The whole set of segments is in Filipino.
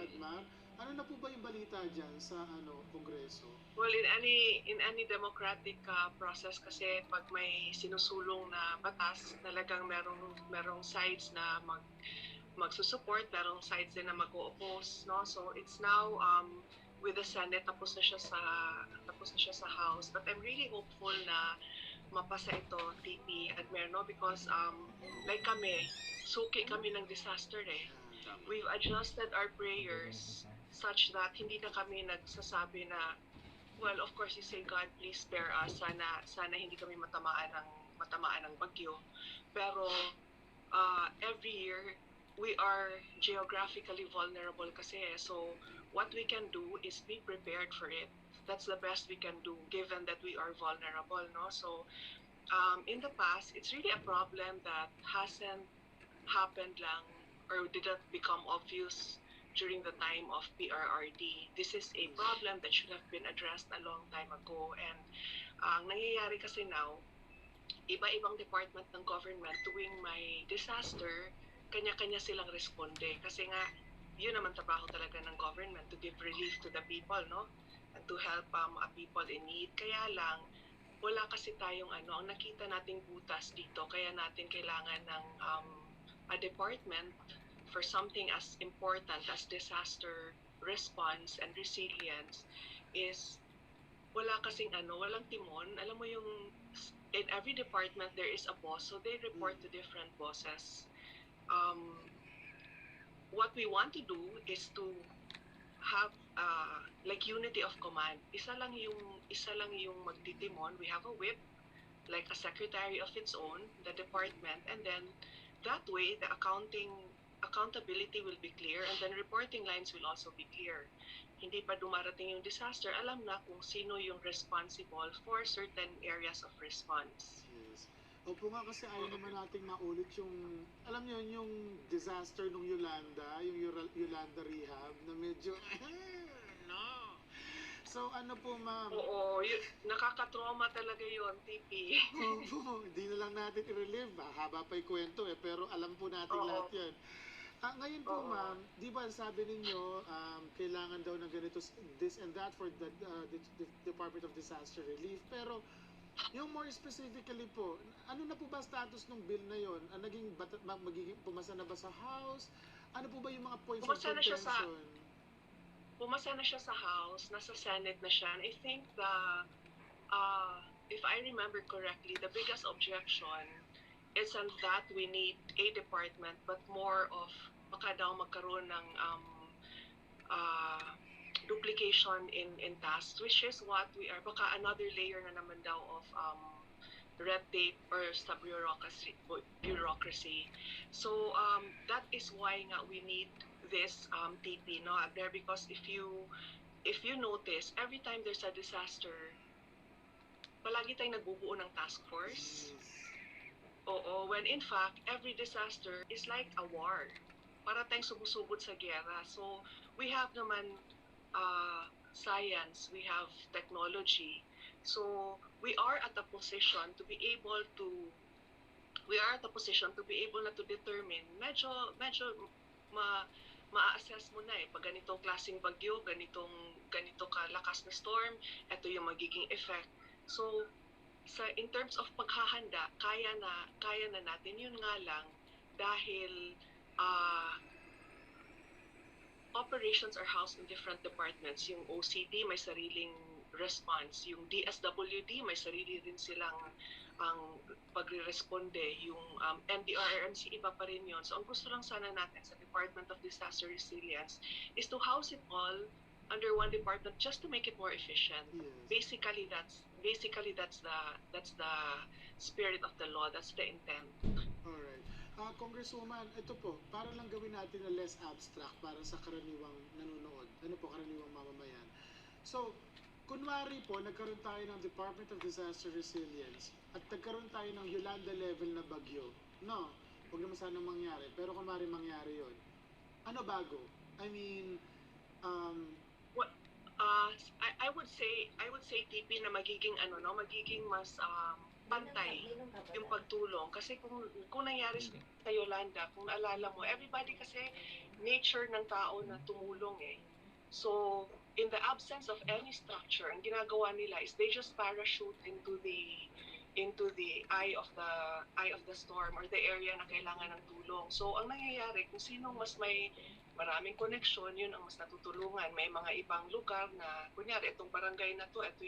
report, ma'am. Ano na po ba yung balita dyan sa Kongreso? Well, in any democratic process kasi pag may sinusulong na batas, talagang merong sides na magsusupport, merong sides din na mag-o-oppose, no? So it's now with the Senate tapos na siya sa House. But I'm really hopeful na mapasa ito, TP Admer, no? Because like kami, suki kami ng disaster eh. We've adjusted our prayers such that hindi na kami nagsasabi na, well, of course, you say, God, please spare us. Sana hindi kami matamaan ng bagyo. Pero every year, we are geographically vulnerable kasi. So what we can do is be prepared for it. That's the best we can do given that we are vulnerable, no? So in the past, it's really a problem that hasn't happened lang or didn't become obvious during the time of PRRD. This is a problem that should have been addressed a long time ago. And ang nangyayari kasi now, iba-ibang department ng government tuwing may disaster, kanya-kanya silang responde. Kasi nga, yun naman trabaho talaga ng government, to give relief to the people, no? And to help people in need. Kaya lang, wala kasi tayong ang nakita nating butas dito, kaya natin kailangan ng a department for something as important as disaster response and resilience is wala kasing walang timon. Alam mo yung in every department there is a boss, so they report to different bosses. What we want to do is to have like unity of command. Isa lang yung magtitimon. We have a whip, like a secretary of its own, the department, and then that way the accountability will be clear, and then reporting lines will also be clear. Hindi pa dumarating yung disaster, alam na kung sino yung responsible for certain areas of response. Yes. Opo nga, kasi ayaw naman nating maulit yung, alam niyo, yung disaster nung Yolanda, yung Yolanda Rehab, na medyo, no. So, ano po, ma'am? Oo, nakaka-trauma talaga yon, TP. Opo, hindi na lang natin i-relive. Haba pa yung kwento eh, pero alam po natin lahat yan. Ngayon po, ma'am, di ba sabi ninyo, kailangan daw ng ganito, this and that for the Department of Disaster Relief, pero yung more specifically po, ano na po ba status ng bill na yon? Magiging pumasa na ba sa House? Ano po ba yung mga points of contention? Pumasa na siya sa House, nasa Senate na siya. And I think if I remember correctly, the biggest objection isn't that we need a department, but more of baka daw magkaroon ng duplication in tasks, which is what we are, baka another layer na naman daw of red tape or bureaucracy. So that is why nga we need this TP, no, there, because if you notice, every time there's a disaster, palagi tayong nagbubuo ng task force. Oo, when in fact, every disaster is like a war. Para tayong sumusugod sa giyera. So, we have naman science, we have technology. So, we are at a position to be able na to determine, medyo ma-assess mo na eh, pag ganitong klaseng bagyo, ganito kalakas na storm, ito yung magiging effect. So, in terms of paghahanda, kaya na natin. Yun nga lang, dahil operations are housed in different departments. Yung OCD may sariling response. Yung DSWD may sarili rin silang pagre-responde. Yung NDRRMC, iba pa rin yun. So ang gusto lang sana natin sa Department of Disaster Resilience is to house it all under one department just to make it more efficient. Yes. Basically that's the spirit of the law. That's the intent. Alright. Congresswoman, ito po, para lang gawin natin na less abstract para sa karaniwang nanonood, karaniwang mamamayan. So, kunwari po, nagkaroon tayo ng Department of Disaster Resilience at nagkaroon tayo ng Yolanda level na bagyo. No, huwag naman sana mangyari, pero kunwari mangyari yon. Ano bago? I mean, I would say TP na magiging mas pantay yung pagtulong kasi kung nangyari sa Yolanda, kung naalala mo, everybody kasi nature ng tao na tumulong eh. So, in the absence of any structure, ang ginagawa nila is they just parachute into the eye of the storm or the area na kailangan ng tulong. So, ang nangyayari, kung sino mas may maraming koneksyon, yun ang mas natutulungan. May mga ibang lugar na, kunyari, itong barangay na to, ito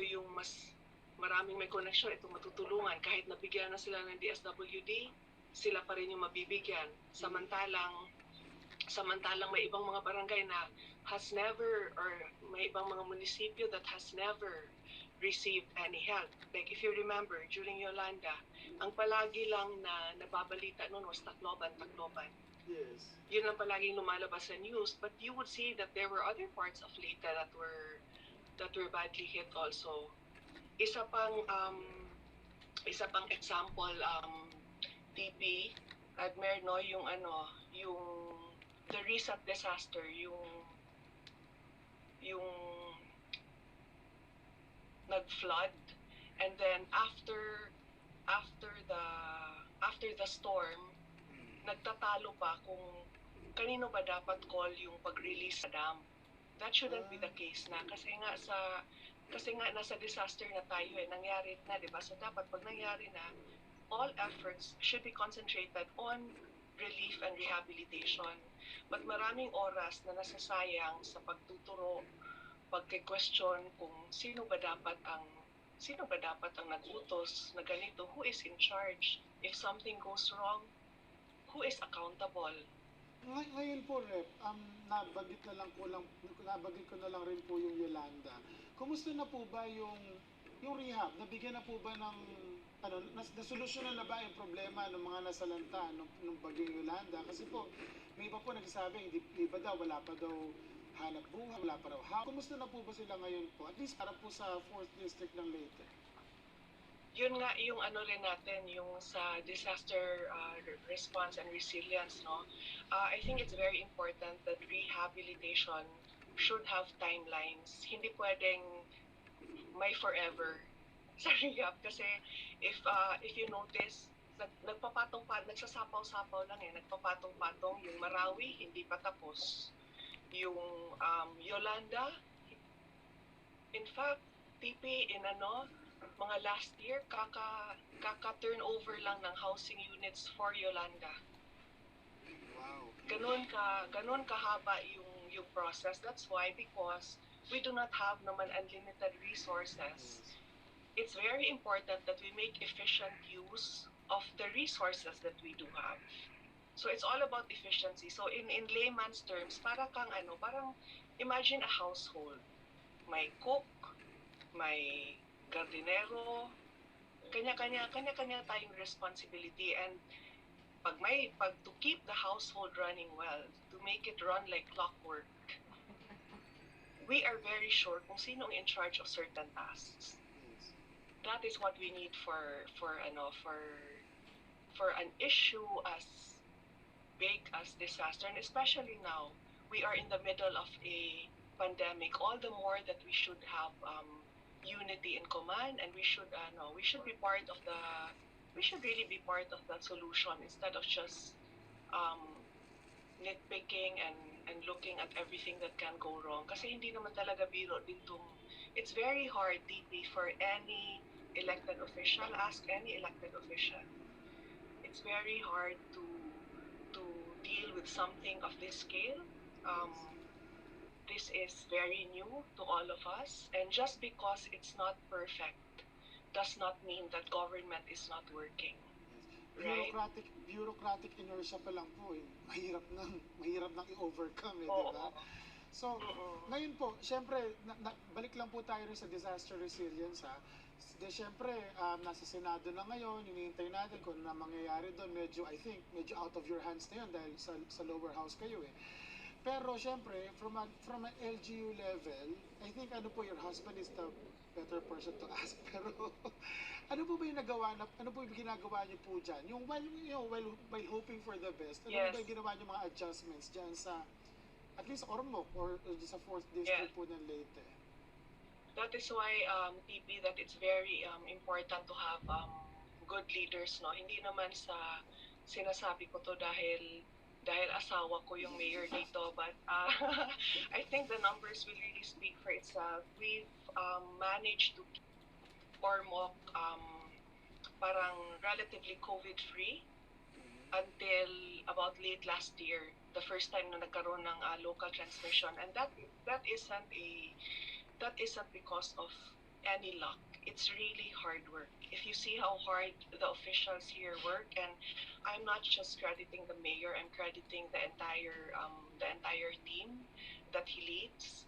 yung mas maraming may koneksyon, itong matutulungan. Kahit nabigyan na sila ng DSWD, sila pa rin yung mabibigyan. Samantalang may ibang mga barangay na has never, or may ibang mga munisipyo that has never received any help. Like if you remember, during Yolanda, ang palagi lang na nababalita noon was Tacloban. Yes. Yun ang palaging lumalabas sa news, but you would see that there were other parts of Leyte that were badly hit also. Isa pang example, TP, Admer, no, yung the recent disaster, yung nag-flood, and then after the storm, nagtatalo pa kung kanino ba dapat call yung pag-release sa dam. That shouldn't be the case na kasi nga nasa disaster na tayo eh, nangyari na, di ba? So dapat pag nangyari na, all efforts should be concentrated on relief and rehabilitation. But maraming oras na nasasayang sa pagtuturo, pagke-question kung sino ba dapat ang nag-utos na ganito, who is in charge? If something goes wrong, who is accountable? Ngayon po, Rep, nabanggit ko na lang rin po yung Yolanda. Kumusta na po ba yung rehab? Nabigyan na po ba ng nasolusyonan na ba yung problema ng mga nasalanta ng Bagong Yolanda? Kasi po, may iba po nagsasabi, iba daw, wala pa daw hanap buhay, wala pa daw hapon. Kumusta na po ba sila ngayon po? At least para po sa 4th District ng Leyte. Yun nga yung rin natin, yung sa disaster response and resilience, no? I think it's very important that rehabilitation should have timelines. Hindi pwedeng may forever sa rehab kasi if you notice, nagsasapaw-sapaw lang eh, nagpapatong-patong yung Marawi, hindi pa tapos. Yung Yolanda, in fact, TP in mga last year, kaka-turnover lang ng housing units for Yolanda. Wow. Ganun kahaba yung process. That's why, because we do not have naman unlimited resources. It's very important that we make efficient use of the resources that we do have. So it's all about efficiency. So in layman's terms, parang imagine a household. May cook, may gardinero, kanya-kanya tayong responsibility, and to keep the household running well, to make it run like clockwork, we are very sure kung sinong in charge of certain tasks. That is what we need for an issue as big as disaster, and especially now we are in the middle of a pandemic. All the more that we should have unity in command, and we should really be part of the solution instead of just nitpicking and looking at everything that can go wrong. Kasi hindi naman talaga biro dito. It's very hard, DP, for any elected official. Ask any elected official. It's very hard to deal with something of this scale. This is very new to all of us, and just because it's not perfect does not mean that government is not working. Right? Bureaucratic inertia pa lang po eh. Mahirap nang i-overcome eh, Oo. di ba? So, ngayon po, syempre, balik lang po tayo rin sa disaster resilience ha. Syempre, nasa Senado na ngayon, hinihintay natin kung ano na mangyayari doon. I think, medyo out of your hands na yun dahil sa lower house kayo eh. Pero syempre, from an LGU level, I think your husband is the better person to ask. Pero ano po ba yung ginagawa niyo po dyan? Yung while hoping for the best, ano Yes. ba yung ginawa niyo mga adjustments dyan sa at least Ormoc or sa 4th District po ng Leyte? That is why, TP, that it's very important to have good leaders, no? Hindi naman sa sinasabi ko to dahil asawa ko yung mayor dito, but I think the numbers will really speak for itself. We've managed to almost parang relatively COVID-free until about late last year, the first time na nagkaroon ng local transmission, and that isn't because of any luck. It's really hard work. If you see how hard the officials here work, and I'm not just crediting the mayor, I'm crediting the entire team that he leads.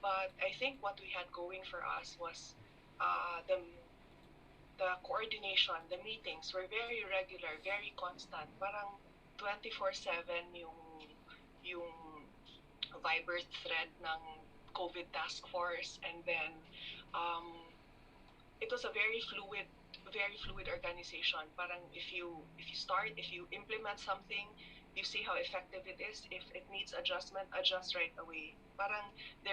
But I think what we had going for us was the coordination, the meetings were very regular, very constant. Parang 24/7 yung Viber thread ng COVID task force, and then um, it was a very fluid organization. Parang if you implement something, you see how effective it is. If it needs adjustment, adjust right away. Parang